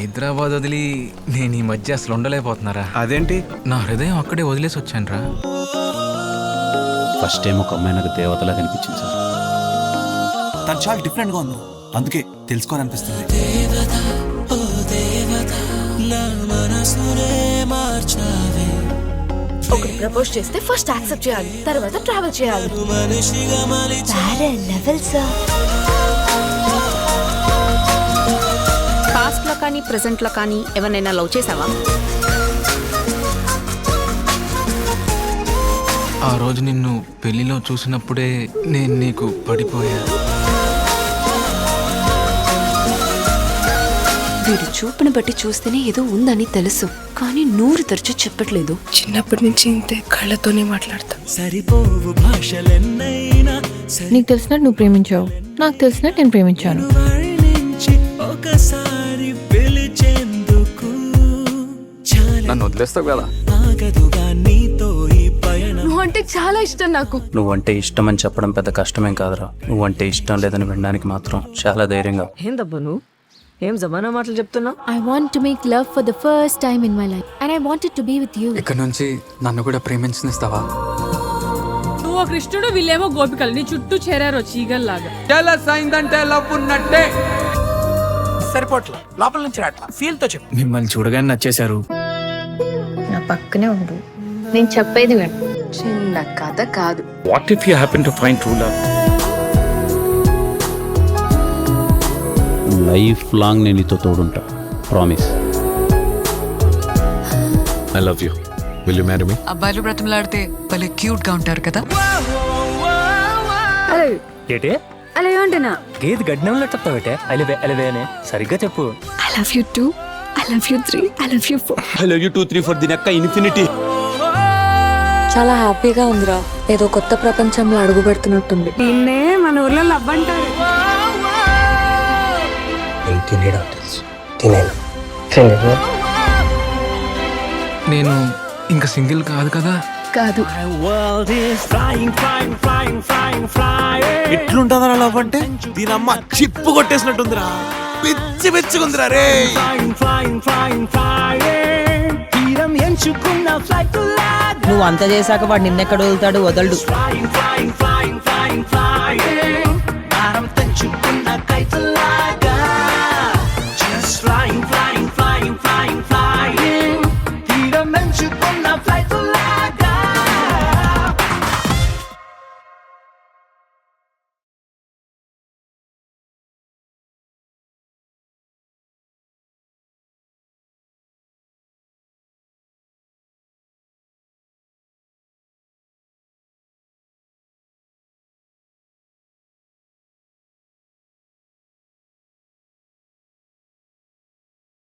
హైదరాబాద్ వదిలి నేను ఈ మధ్య అసలు ఉండలేకపోతున్నారా. అదేంటి? నా హృదయం అక్కడే వదిలేసి వచ్చాను రా. ఫస్ట్ టైం ఒక అమ్మాయి నాకు దేవతలా కనిపించింది సార్. తను చాలా డిఫరెంట్ గా ఉంది, అందుకే తెలుసుకోవాలనిపిస్తుంది. ఒకటి ప్రపోజ్ చేస్తే ఫస్ట్ యాక్సెప్ట్ చేయాలి, తర్వాత ట్రావెల్ చేయాలి. పాస్ట్ లో కానీ ప్రెసెంట్ లో కానీ ఎవరినైనా లవ్ చేసావా? ఆ రోజు నిన్ను పెళ్లిలో చూసినప్పుడే నేను నీకు పడిపోయా. వీడు చూపుని బట్టి చూస్తేనే ఏదో ఉందని తెలుసు, కానీ నూరు తెరిచి చెప్పట్లేదు. చిన్నప్పటి నుంచి ఇంతే, కళ్ళతోనే మాట్లాడతా. సరిపోవు భాషలెన్నైనా నీకు తెలిసినట్టు నువ్వు ప్రేమించావు, నాకు తెలిసినట్టు నేను ప్రేమించాను. ఒకసారి పిలిచేందుకు నన్ను వదిలేస్తావు కదా. ఆగదుగా నీతో ఈ పయనం. నువ్వంటే చాలా ఇష్టం నాకు. నువ్వంటే ఇష్టం అని చెప్పడం పెద్ద కష్టమేం కాదురా. నువ్వంటే ఇష్టం లేదని వినడానికి మాత్రం చాలా ధైర్యంగా. ఏం దబ్బా నువ్వు ఏం జమానా మాటలు చెప్తున్నావు? I want to make love for the first time in my life and I wanted to be with you. ఇక్కడ నుంచి నన్ను కూడా ప్రేమించనిస్తావా? నువ్వు కృష్ణుడు, వీళ్ళేమో గోపికలు, నీ చుట్టూ చేరారో చీగల్లాగా. అయిందంటే లవ్ ఉన్నట్టే. సరిపోట్ల లోపల నుంచి రాట్లా, ఫీల్ తో చెప్పు. మిమ్మల్ని చూడగానే నచ్చేశారు. నా పక్కనే ఉండు, నేను చెప్పేది విను. చిన్న కథ కాదు. What if you happen to find true love? Life long నేను నీతో తోడుంటా, promise. I love you, will you marry me? అబ్బాయిలు బ్రతిమలాడితే భలే క్యూట్ గా ఉంటారు కదా. ఏటే అలా ఏమంటున్నా? గేదె గడ్డంలో చెప్తావేటే అలివే అలివే అని సరిగ్గా చెప్పు. I love you 2, I love you 3, I love you 4. I love you 2, 3, 4 దినక్క ఇన్ఫినిటీ. చాలా హ్యాపీగా ఉందిరా, ఏదో కొత్త ప్రపంచంలో అడుగు పెడుతున్నట్టుంది. నిన్నే మన ఊర్లో లవ్ అంటారు. నేను ఇంకా సింగిల్ కాదు కదా. కాదు, ఎట్లుంటుందా లవ్ అంటే? దీనమ్మ చిప్పు కొట్టేసినట్టుందిరా, పిచ్చి పిచ్చుకుందిరా రే. నువ్వు అంత చేశాక వాడు నిన్నెక్కడ వదులుతాడు? వదలడు. Flying, flying, flying, flying, flying.